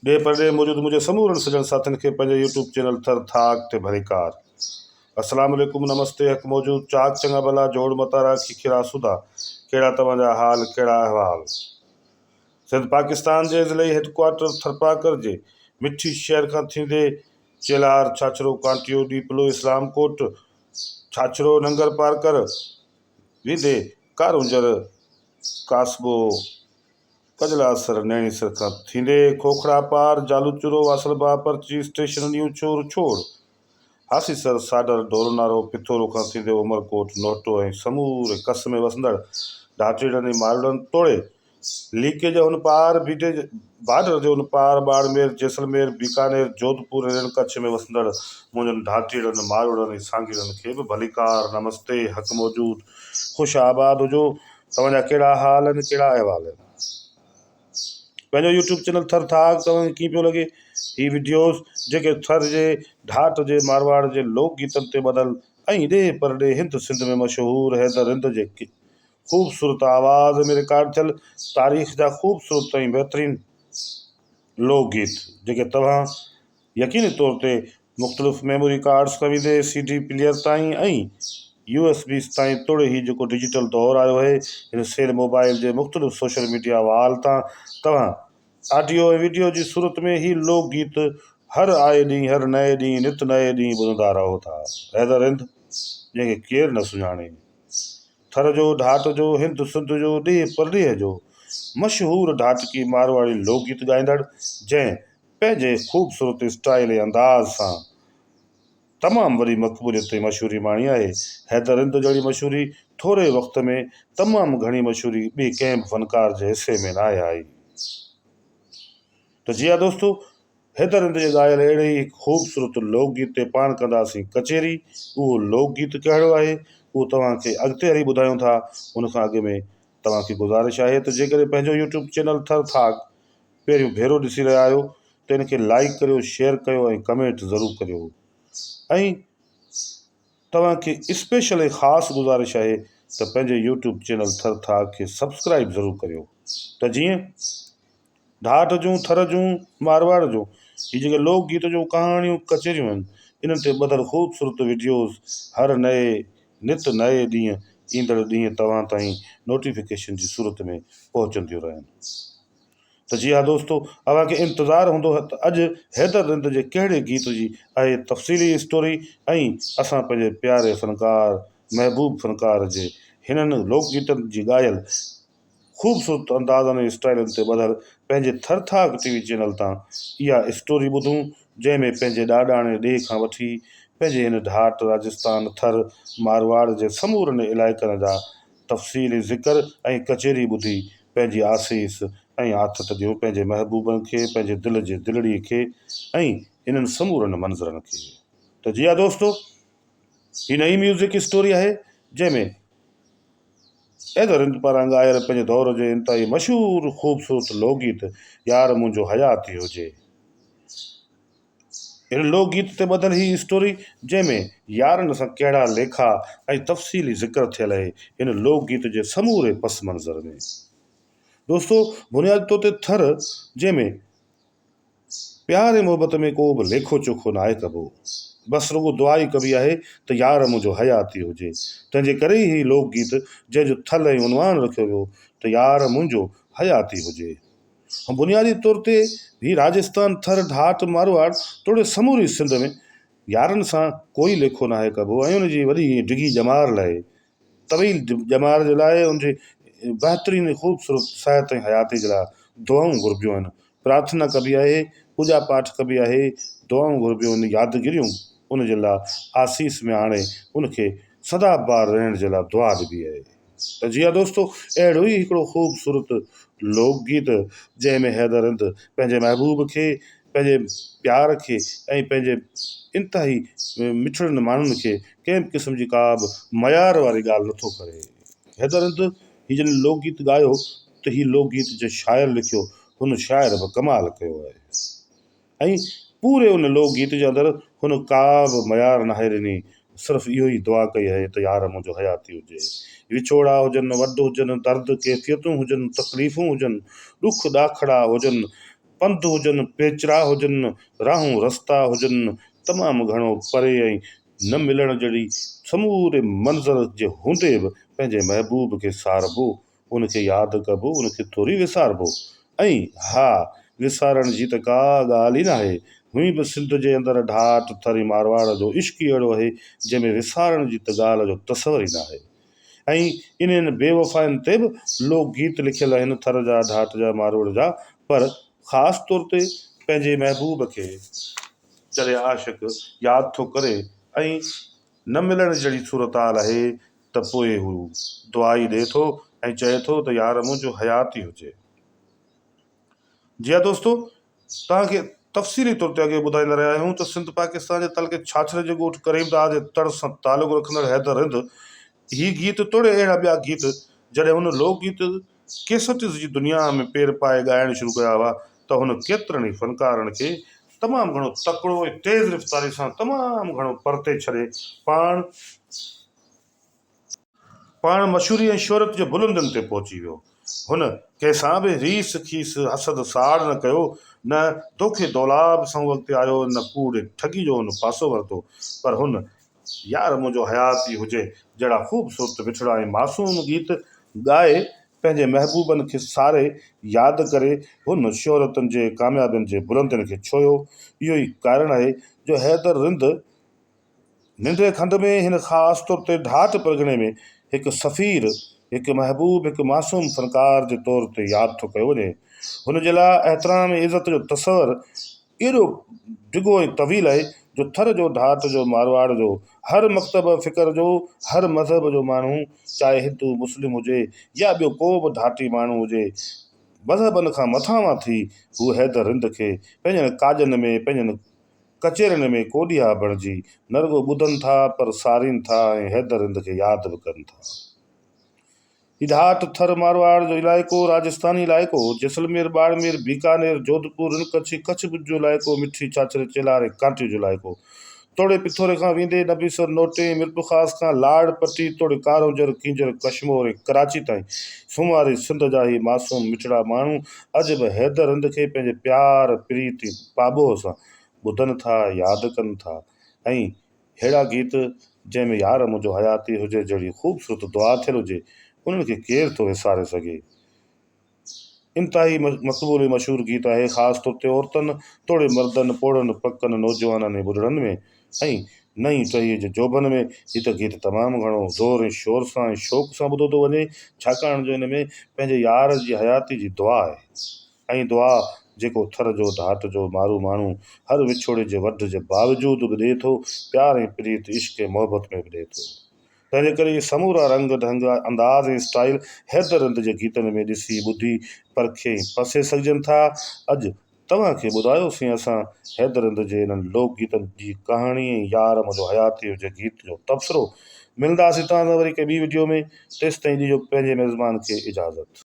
ॾे परॾे मौजूदु मुंहिंजे समूरनि सॼण साथियुनि खे पंहिंजे यूट्यूब चैनल थर थाक ते भलीकार। अस्सलाम वालेकुम, नमस्ते, हक़ मौजूद, चाक चङा भला, जोड़ मतारा, खिखिरा सुधा, कहिड़ा तव्हांजा हाल, कहिड़ा अहवाल। सिंध पाकिस्तान जे ज़िले हेडक्वार्टर थरपाकर जे मिठी शहर खां थींदे चेलार, छाछरो, कांटियो, डीपलो, इस्लामकोट, छाछरो, नंगर पारकर, विदे, कारुंजर, कासबो, कजलासर, नैनीसर खां थींदे खोखड़ा पार, जालूचुरो, वासलबा, पर्ची, स्टेशन, न्यू छोर छोड़, हासीसर, साडर, ढोरनारो, पिथोरो खां थींदे उमरकोट, नोहटो ऐं समूरे कस में वसंदड़ ढाटीड़नि ऐं मारुड़नि तोड़े लीके जे हुन पार, बीटे बॉर्डर जे हुन पार, बाड़मेर, जैसलमेर, बीकानेर, जोधपुर ऐं रण कच्छ में वसंदड़ मुंहिंजनि ढाटीड़नि, मारुड़नि ऐं सांगीड़नि खे बि भलीकार, नमस्ते, हक़ मौजूद, ख़ुशि आबाद हुजो। तव्हांजा कहिड़ा हाल आहिनि, कहिड़ा अहवाल आहिनि। पंहिंजो यूट्यूब चैनल थर थाक तव्हांखे कीअं पियो लॻे। ही वीडियोज़ जेके थर जे, ढाट जे, मारवाड़ जे लोक गीतनि ते ॿधल ऐं ॾे परॾे हिंद सिंध में मशहूरु हैदर हिंद जे ख़ूबसूरत आवाज़ में रिकॉर्ड थियल तारीख़ जा ख़ूबसूरत ऐं बहितरीन लोकगीत जेके तव्हां यकीनी तौर ते मुख़्तलिफ़ मेमोरी कार्ड्स खां वेंदे CD प्लेयर ताईं ऐं USB ताईं तोड़े ही जेको डिजिटल दौरु आयो आहे, हिन सेल मोबाइल जे मुख़्तलिफ़ सोशल मीडिया वाल तां तव्हां ऑडियो ऐं वीडियो जी सूरत में ही लोकगीत हर आए ॾींहुं, हर नए ॾींहुं, नित नए ॾींहुं ॿुधंदा रहो था। हैदर हिंद जंहिंखे केरु न सुञाणे, थर जो, ढाट जो, हिंद सिंध जो, ॾे परॾेह जो मशहूरु ढाटकी मारवाड़ी लोकगीत ॻाईंदड़, जंहिं पंहिंजे ख़ूबसूरत स्टाइल ऐं अंदाज़ सां तमामु वॾी मक़बूलियत ऐं मशहूरी माणी आहे। हैदर हिंद जहिड़ी मशहूरी थोरे वक़्त में तमामु घणी मशहूरी ॿिए कंहिं बि फ़नकार जे हिसे में न आहे आई। त जी हा दोस्तो, हैदर हिंद जे ॻायल अहिड़े ई ख़ूबसूरत लोकगीत ते पाण कंदासीं कचेरी। उहो लोकगीत कहिड़ो आहे उहो तव्हांखे अॻिते हली ॿुधायूं था। उन खां अॻु में तव्हांखे गुज़ारिश आहे त जेकॾहिं पंहिंजो यूट्यूब चैनल थर थाक पहिरियों भेरो ॾिसी रहिया आहियो त इनखे लाइक करियो, शेयर कयो ऐं कमेंट ज़रूरु करियो। ऐं तव्हांखे स्पेशल ऐं ख़ासि गुज़ारिश आहे त पंहिंजे यूट्यूब चैनल थर थाक खे सब्सक्राइब ज़रूरु करियो, त जीअं ढाट जूं, थर जूं, मारवाड़ जूं ही जेके लोकगीत जूं कहाणियूं, कचेरियूं आहिनि, इन्हनि ते ॿधल ख़ूबसूरत वीडियोज़ हर नए नित नए ॾींहुं, ईंदड़ ॾींहुं तव्हां ताईं नोटिफिकेशन जी सूरत में पहुचंदियूं रहनि। त जी हा दोस्तो, अव्हांखे इंतज़ारु हूंदो त अॼु हैदर हिंद जे कहिड़े गीत जी आहे तफ़सीली स्टोरी ऐं असां पंहिंजे प्यारे फ़नकार, महबूब फ़नकार जे हिननि लोकगीतनि जी ॻायल ख़ूबसूरत अंदाज़नि ऐं स्टाइलनि ते ॿधल पंहिंजे थर थाक TV चैनल तां इहा स्टोरी ॿुधूं, जंहिंमें पंहिंजे ॾाॾाणे ॾे खां वठी पंहिंजे हिन ढाट, राजस्थान, थर, मारवाड़ जे समूरनि इलाइक़नि जा तफ़सीली ज़िक्र ऐं कचेरी ॿुधी पंहिंजी आसीस ऐं आथत ॾियो पंहिंजे महबूबनि खे, पंहिंजे दिलि जे दिलड़ीअ खे ऐं हिननि समूरनि मंज़रनि खे। त जी हा दोस्तो, ही नई म्यूज़िक स्टोरी आहे जंहिंमें हैदर हिंद पारां ॻायल पंहिंजे दौर जे इंतिहाई मशहूरु ख़ूबसूरत लोकगीत यार मुंहिंजो हयाती हुजे। हिन लोकगीत ते ॿधल ही स्टोरी जंहिंमें यारनि सां कहिड़ा लेखा ऐं तफ़सीली ज़िक्र थियल आहे हिन लोकगीत जे समूरे पस मंज़र में। दोस्तो, बुनियादी तौर ते थर जंहिंमें प्यार ऐं मोहबत में को बि लेखो चोखो न आहे कबो, बसि रुॻो दुआ ई कबी आहे त यार मुंहिंजो हयाती हुजे। तंहिंजे करे ई लोकगीत जंहिंजो थल ऐं उनवान रखियो वियो त यार मुंहिंजो हयाती हुजे। बुनियादी तौर ते ही राजस्थान, थर, ढाट, मारवाड़ तोड़े समूरी सिंध में यारनि सां कोई लेखो न आहे कबो ऐं उनजी वॾी डिघी ॼमार लाइ, तवील ॼमार जे लाइ, उनजे बहितरीन ख़ूबसूरत सिहत ऐं हयाती जे लाइ दुआऊं घुरबियूं आहिनि, प्रार्थना कबी आहे, पूॼा पाठ कबी आहे, दुआऊं घुरबियूं आहिनि, यादगिरियूं उनजे लाइ आसीस में आणे उनखे सदाबार रहण जे लाइ दुआ ॾिबी आहे। त जी हा दोस्तो, अहिड़ो ई हिकिड़ो ख़ूबसूरत लोकगीत जंहिंमें हैदर हिंद पंहिंजे महबूब खे, पंहिंजे प्यार खे ऐं पंहिंजे इंतिहाई मिठड़नि माण्हुनि खे कंहिं बि क़िस्म जी का बि मयार वारी ॻाल्हि नथो करे। हैदर हिंद ही जॾहिं लोकगीत ॻायो त ही लोकगीत जो शाइर लिखियो, हुन शाइर बि कमाल कयो आहे ऐं पूरे उन लोकगीत जे अंदरि हुन का बि मयार नाहे ॾिनी, सिर्फ़ु इहो ई दुआ कई आहे त यार मुंहिंजो हयाती हुजे। विछोड़ा हुजनि, वॾ हुजनि, दर्द कैफ़ियतूं हुजनि, तकलीफ़ूं हुजनि, ॾुख ॾाखड़ा हुजनि, पंध हुजनि पेचरा हुजनि राहूं रस्ता हुजनि तमामु घणो परे ऐं न मिलण जहिड़ी समूरे मंज़र जे हूंदे बि पंहिंजे महबूब खे सारबो, उनखे यादि कबो, उनखे थोरी विसारबो। ऐं हा, विसारण जी त का ॻाल्हि ई न आहे। हुई बि सिंध जे अंदरि ढाठ थरी मारवाड़ जो इश्क ई अहिड़ो आहे जंहिंमें विसारण जी त ॻाल्हि जो तसवर ई न आहे। ऐं इन्हनि बेवफ़ाइनि ते बि लोकगीत लिखियल आहिनि, थर जा, ढाठ जा, मारवाड़ जा। पर ख़ासि तौर ते पंहिंजे महबूब खे जॾहिं आशिक़ यादि थो करे ऐं न मिलण जहिड़ी सूरत हाल आहे त पोइ हू दुआ ई ॾिए थो ऐं चए थो त यार मुंहिंजो हयात ई हुजे। जी हा दोस्तो, तव्हांखे तफ़सीली तौर ते अॻे ॿुधाईंदा रहिया आहियूं त सिंध पाकिस्तान जे तलके छाछर जे ॻोठ करीमदाद जे तड़ सां तालुक़ु रखंदड़ हैदर हिंद ही गीत तोड़े अहिड़ा ॿिया गीत जॾहिं हुन लोकगीत केसटिस जी दुनिया में पेर पाए ॻाइण शुरू कया हुआ त हुन केतिरनि ई फनकारनि खे तमामु घणो तकिड़ो ऐं तेज़ रफ़्तारी सां तमामु घणो परते छॾे पाण मशहूरी ऐं शोहरत जे बुलंदनि ते पहुची वियो। हुन कंहिंसां बि रीस खीस हसद साड़ न कयो, न तोखे दौलाब सां वक़्तु आयो, न कूड़ ठगी जो हुन पासो वरितो। पर हुन यार मुंहिंजो हयात ई हुजे जहिड़ा ख़ूबसूरत मिठड़ा ऐं मासूम गीत ॻाए पंहिंजे महबूबनि खे सारे यादि करे हुन शोहरतनि जे कामयाबियुनि जे बुलंदियुनि खे छोयो। इहो ई कारण आहे जो हैदर रिंद निंड्रे खंड में हिन ख़ासि तौर ते ढाठ परगिणे में हिकु सफ़ीर, हिकु महबूब, हिकु मासूम फ़नकार जे तौर ते यादि थो कयो वञे। हुन जे लाइ एहतराम ऐं इज़त जो तसवर एॾो डिघो ऐं तवील आहे जो थर जो, ढाठ जो, मारवाड़ जो, हर मकतब फ़िक्र जो, हर मज़हब जो माण्हू, चाहे हिंदू मुस्लिम हुजे या ॿियो को बि ढाठी माण्हू हुजे, मज़हबनि खां मथां थी हू हैदर हिंद खे पंहिंजनि काजनि में, पंहिंजनि कचेरियुनि में कोॾिया बणिजी न रुॻो ॿुधनि था पर सारीनि था ऐं हैदर हिंद खे यादि बि कनि था। ही ढाठ थर मारवाड़ जो इलाइक़ो, राजस्थानी इलाइक़ो, जैसलमेर, बाड़मेर, बीकानेर, जोधपुर, रीलकच्छ, कच्छ भुज जो इलाइक़ो, मिठी छाछर चेलार ऐं कांटी जो इलाइक़ो, तोड़े पिथोरे खां वेंदे नबीसर, नोटे, मिरपुखास खां लाड़ पट्टी, तोड़े कारोंजर, कींजर, कशमोर ऐं कराची ताईं शुमारी सिंध जा ही मासूम मिठड़ा माण्हू अॼु बि हैदर हिंद खे पंहिंजे प्यार प्रीति पाबोह सां ॿुधनि था, यादि कनि था। ऐं अहिड़ा गीत जंहिंमें यार मुंहिंजो हयाती हुजे जहिड़ी ख़ूबसूरत दुआ थियल हुजे, उन्हनि खे केरु थो विसारे सघे। इंतिहाई मक़बूल ऐं मशहूरु गीत आहे, ख़ासि तौर ते औरतुनि, तोड़े मर्दनि, पोड़नि पकनि, नौजवाननि ऐं ॿुढड़नि में ऐं नई टहीअ जे जोबन में। हीउ त गीत तमामु घणो ज़ोर ऐं शोर सां ऐं शौक़ सां ॿुधो थो वञे, छाकाणि जो हिन में पंहिंजे यार जी हयाती जी दुआ आहे। ऐं दुआ जेको थर जो, ढाठ जो, मारू माण्हू हर विछोड़े जे वढ जे बावजूदि बि ॾिए थो, प्यार ऐं प्रीत, इश्क ऐं मोहबत में बि ॾिए थो। तंहिंजे करे इहे समूरा रंग ढंग, अंदाज़ ऐं स्टाइल हैदर हिंद जे गीतनि में ॾिसी, ॿुधी, परखे ऐं पसे सघिजनि था। अॼु तव्हांखे ॿुधायोसीं असां हैदर हिंद जे इन्हनि लोकगीतनि जी कहाणी ऐं यार मुंहिंजो हयाती हुजे गीत जो तबसरो। मिलंदासीं तव्हां सां वरी कंहिं ॿी वीडियो में, तेसिताईं ॾिजो पंहिंजे मेज़बान खे इजाज़त।